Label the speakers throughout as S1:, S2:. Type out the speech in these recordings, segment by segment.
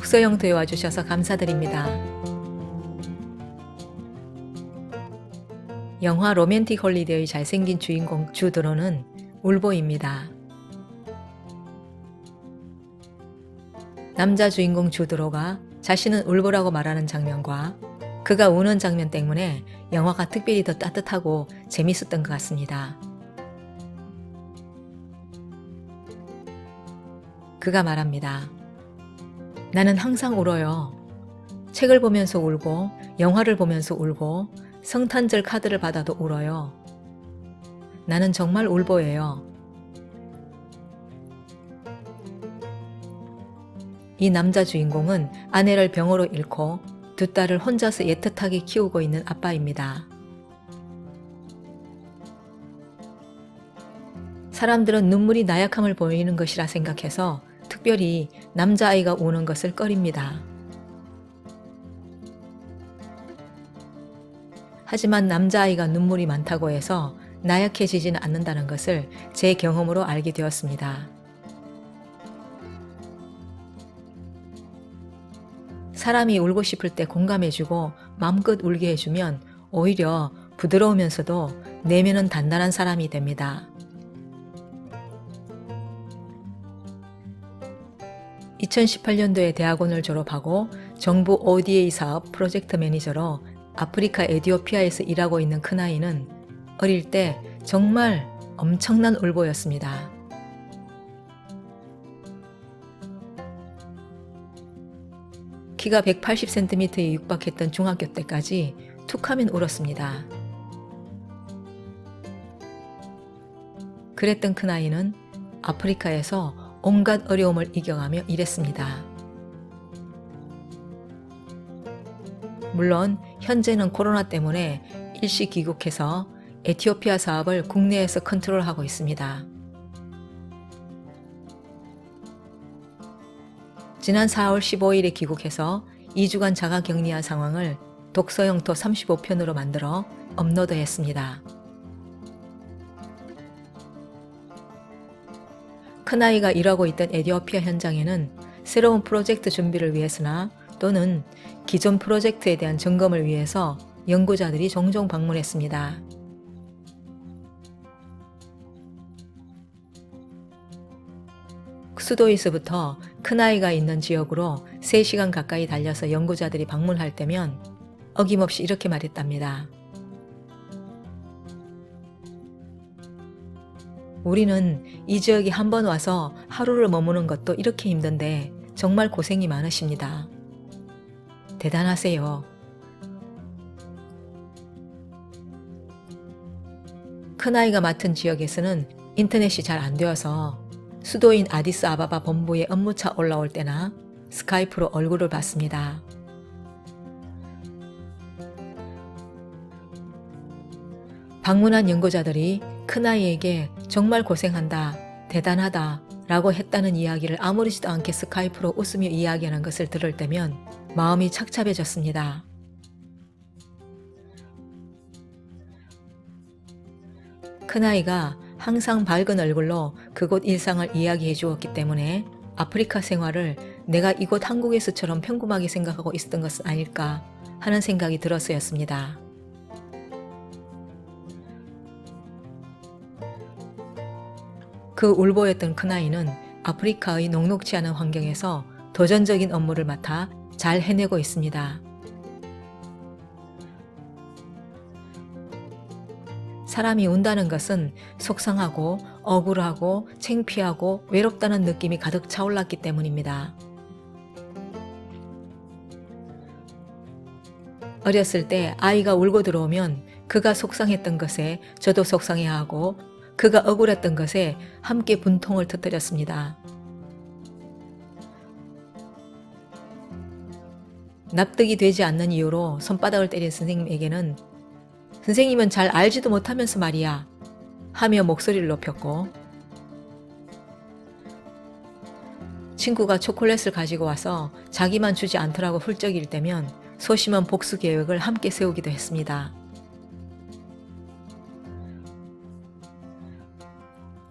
S1: 독서영토에 와주셔서 감사드립니다. 영화 로맨틱 홀리데이의 잘생긴 주인공 주드로는 울보입니다. 남자 주인공 주드로가 자신은 울보라고 말하는 장면과 그가 우는 장면 때문에 영화가 특별히 더 따뜻하고 재밌었던 것 같습니다. 그가 말합니다. 나는 항상 울어요. 책을 보면서 울고 영화를 보면서 울고 성탄절 카드를 받아도 울어요. 나는 정말 울보예요. 이 남자 주인공은 아내를 병으로 잃고 두 딸을 혼자서 애틋하게 키우고 있는 아빠입니다. 사람들은 눈물이 나약함을 보이는 것이라 생각해서 특별히 남자아이가 우는 것을 꺼립니다. 하지만 남자아이가 눈물이 많다고 해서 나약해지지는 않는다는 것을 제 경험으로 알게 되었습니다. 사람이 울고 싶을 때 공감해주고 마음껏 울게 해주면 오히려 부드러우면서도 내면은 단단한 사람이 됩니다. 2018년도에 대학원을 졸업하고 정부 ODA 사업 프로젝트 매니저로 아프리카 에티오피아에서 일하고 있는 큰아이는 어릴 때 정말 엄청난 울보였습니다. 키가 180cm에 육박했던 중학교 때까지 툭하면 울었습니다. 그랬던 큰아이는 아프리카에서 온갖 어려움을 이겨가며 일했습니다. 물론 현재는 코로나 때문에 일시 귀국해서 에티오피아 사업을 국내에서 컨트롤하고 있습니다. 지난 4월 15일에 귀국해서 2주간 자가격리한 상황을 독서영토 35편으로 만들어 업로드했습니다. 큰아이가 일하고 있던 에티오피아 현장에는 새로운 프로젝트 준비를 위해서나 또는 기존 프로젝트에 대한 점검을 위해서 연구자들이 종종 방문했습니다. 수도에서부터 큰아이가 있는 지역으로 3시간 가까이 달려서 연구자들이 방문할 때면 어김없이 이렇게 말했답니다. 우리는 이 지역에 한번 와서 하루를 머무는 것도 이렇게 힘든데 정말 고생이 많으십니다. 대단하세요. 큰아이가 맡은 지역에서는 인터넷이 잘 안 되어서 수도인 아디스아바바 본부에 업무차 올라올 때나 스카이프로 얼굴을 봤습니다. 방문한 연구자들이 큰아이에게 정말 고생한다, 대단하다 라고 했다는 이야기를 아무렇지도 않게 스카이프로 웃으며 이야기하는 것을 들을 때면 마음이 착잡해졌습니다. 큰아이가 항상 밝은 얼굴로 그곳 일상을 이야기해 주었기 때문에 아프리카 생활을 내가 이곳 한국에서처럼 평범하게 생각하고 있었던 것은 아닐까 하는 생각이 들어서였습니다. 그 울보였던 큰아이는 아프리카의 녹록지 않은 환경에서 도전적인 업무를 맡아 잘 해내고 있습니다. 사람이 운다는 것은 속상하고 억울하고 창피하고 외롭다는 느낌이 가득 차올랐기 때문입니다. 어렸을 때 아이가 울고 들어오면 그가 속상했던 것에 저도 속상해하고 그가 억울했던 것에 함께 분통을 터뜨렸습니다. 납득이 되지 않는 이유로 손바닥을 때린 선생님에게는 선생님은 잘 알지도 못하면서 말이야 하며 목소리를 높였고, 친구가 초콜릿을 가지고 와서 자기만 주지 않더라고 훌쩍일 때면 소심한 복수 계획을 함께 세우기도 했습니다.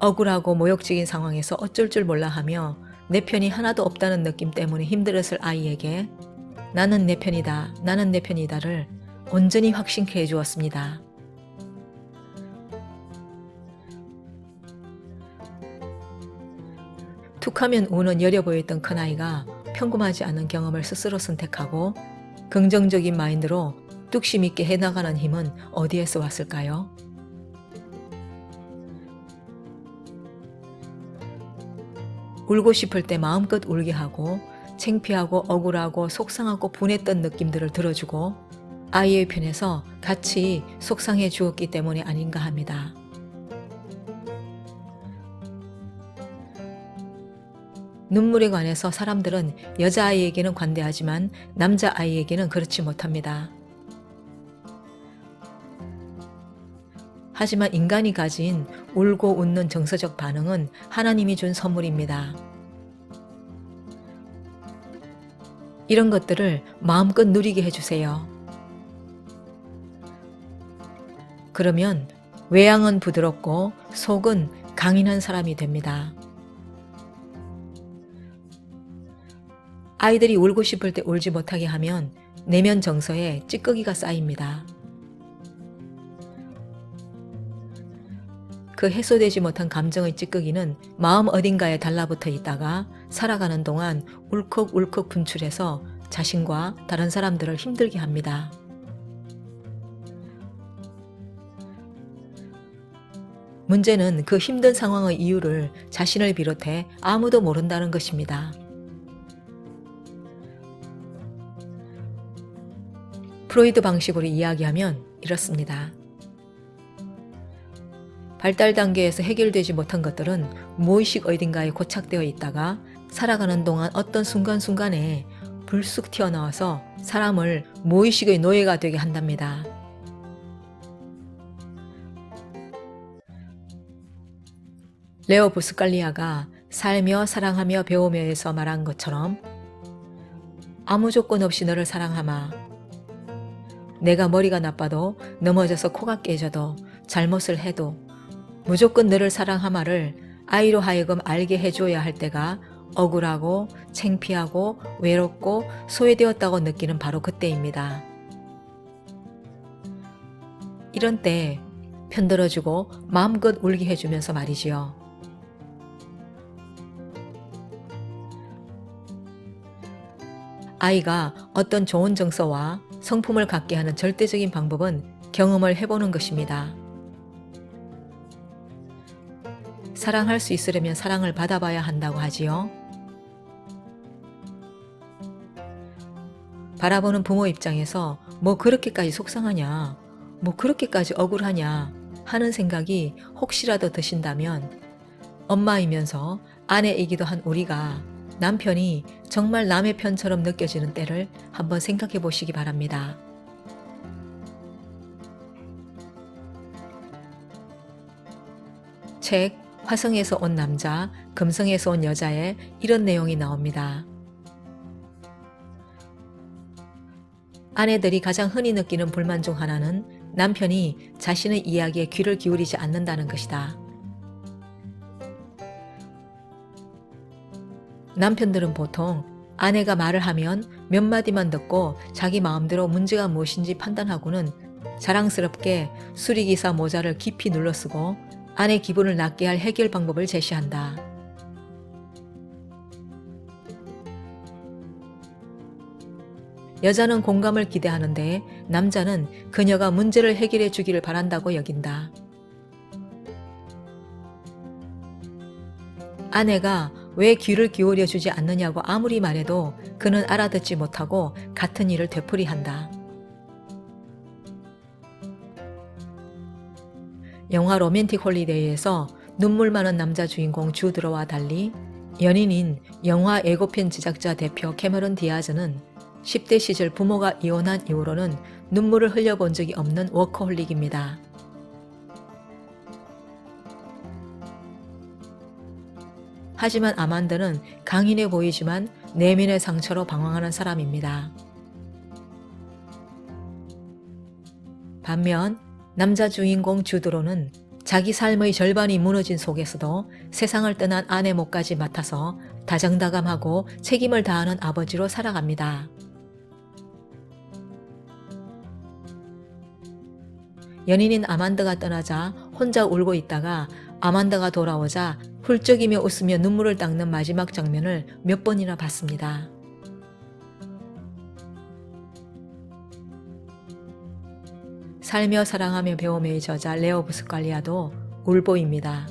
S1: 억울하고 모욕적인 상황에서 어쩔 줄 몰라 하며 내 편이 하나도 없다는 느낌 때문에 힘들었을 아이에게 나는 내 편이다, 나는 내 편이다를 온전히 확신케 해주었습니다. 툭하면 우는 여려 보였던 큰아이가 평범하지 않은 경험을 스스로 선택하고 긍정적인 마인드로 뚝심 있게 해나가는 힘은 어디에서 왔을까요? 울고 싶을 때 마음껏 울게 하고 창피하고 억울하고 속상하고 분했던 느낌들을 들어주고 아이의 편에서 같이 속상해 주었기 때문이 아닌가 합니다. 눈물에 관해서 사람들은 여자아이에게는 관대하지만 남자아이에게는 그렇지 못합니다. 하지만 인간이 가진 울고 웃는 정서적 반응은 하나님이 준 선물입니다. 이런 것들을 마음껏 누리게 해주세요. 그러면 외양은 부드럽고 속은 강인한 사람이 됩니다. 아이들이 울고 싶을 때 울지 못하게 하면 내면 정서에 찌꺼기가 쌓입니다. 그 해소되지 못한 감정의 찌꺼기는 마음 어딘가에 달라붙어 있다가 살아가는 동안 울컥울컥 분출해서 자신과 다른 사람들을 힘들게 합니다. 문제는 그 힘든 상황의 이유를 자신을 비롯해 아무도 모른다는 것입니다. 프로이드 방식으로 이야기하면 이렇습니다. 발달 단계에서 해결되지 못한 것들은 무의식 어딘가에 고착되어 있다가 살아가는 동안 어떤 순간순간에 불쑥 튀어나와서 사람을 무의식의 노예가 되게 한답니다. 레오 부스칼리아가 살며 사랑하며 배우며에서 말한 것처럼 아무 조건 없이 너를 사랑하마. 내가 머리가 나빠도 넘어져서 코가 깨져도 잘못을 해도 무조건 너를 사랑하마를 아이로 하여금 알게 해줘야 할 때가 억울하고 창피하고 외롭고 소외되었다고 느끼는 바로 그때입니다. 이런 때 편들어주고 마음껏 울게 해주면서 말이지요. 아이가 어떤 좋은 정서와 성품을 갖게 하는 절대적인 방법은 경험을 해보는 것입니다. 사랑할 수 있으려면 사랑을 받아봐야 한다고 하지요. 바라보는 부모 입장에서 뭐 그렇게까지 속상하냐, 뭐 그렇게까지 억울하냐 하는 생각이 혹시라도 드신다면 엄마이면서 아내이기도 한 우리가 남편이 정말 남의 편처럼 느껴지는 때를 한번 생각해 보시기 바랍니다. 책 화성에서 온 남자, 금성에서 온 여자에 이런 내용이 나옵니다. 아내들이 가장 흔히 느끼는 불만 중 하나는 남편이 자신의 이야기에 귀를 기울이지 않는다는 것이다. 남편들은 보통 아내가 말을 하면 몇 마디만 듣고 자기 마음대로 문제가 무엇인지 판단하고는 자랑스럽게 수리기사 모자를 깊이 눌러쓰고 아내 기분을 낮게 할 해결 방법을 제시한다. 여자는 공감을 기대하는데 남자는 그녀가 문제를 해결해 주기를 바란다고 여긴다. 아내가 왜 귀를 기울여 주지 않느냐고 아무리 말해도 그는 알아듣지 못하고 같은 일을 되풀이한다. 영화 로맨틱 홀리데이에서 눈물 많은 남자 주인공 주드로와 달리 연인인 영화 예고편 제작자 대표 캐머런 디아즈는 10대 시절 부모가 이혼한 이후로는 눈물을 흘려본 적이 없는 워커홀릭입니다. 하지만 아만드는 강인해 보이지만 내면의 상처로 방황하는 사람입니다. 반면 남자 주인공 주드로는 자기 삶의 절반이 무너진 속에서도 세상을 떠난 아내 몫까지 맡아서 다정다감하고 책임을 다하는 아버지로 살아갑니다. 연인인 아만드가 떠나자 혼자 울고 있다가 아만드가 돌아오자 훌쩍이며 웃으며 눈물을 닦는 마지막 장면을 몇 번이나 봤습니다. 살며 사랑하며 배움의 저자 레오 부스칼리아도 울보입니다.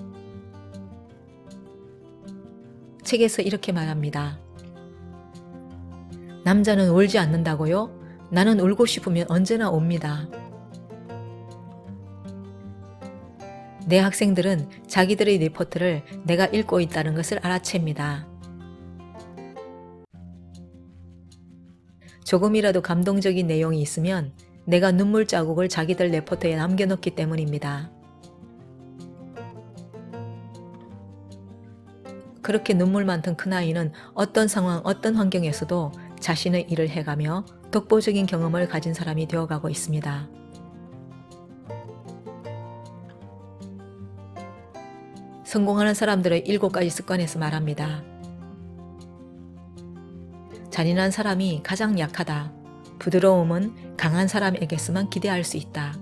S1: 책에서 이렇게 말합니다. 남자는 울지 않는다고요? 나는 울고 싶으면 언제나 옵니다. 내 학생들은 자기들의 리포트를 내가 읽고 있다는 것을 알아챕니다. 조금이라도 감동적인 내용이 있으면 내가 눈물 자국을 자기들 레포트에 남겨놓기 때문입니다. 그렇게 눈물 많던 큰아이는 어떤 상황, 어떤 환경에서도 자신의 일을 해가며 독보적인 경험을 가진 사람이 되어가고 있습니다. 성공하는 사람들의 7가지 습관에서 말합니다. 잔인한 사람이 가장 약하다. 부드러움은 강한 사람에게서만 기대할 수 있다.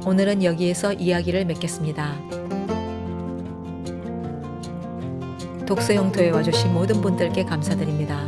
S1: 오늘은 여기에서 이야기를 맺겠습니다. 독서용토에 와주신 모든 분들께 감사드립니다.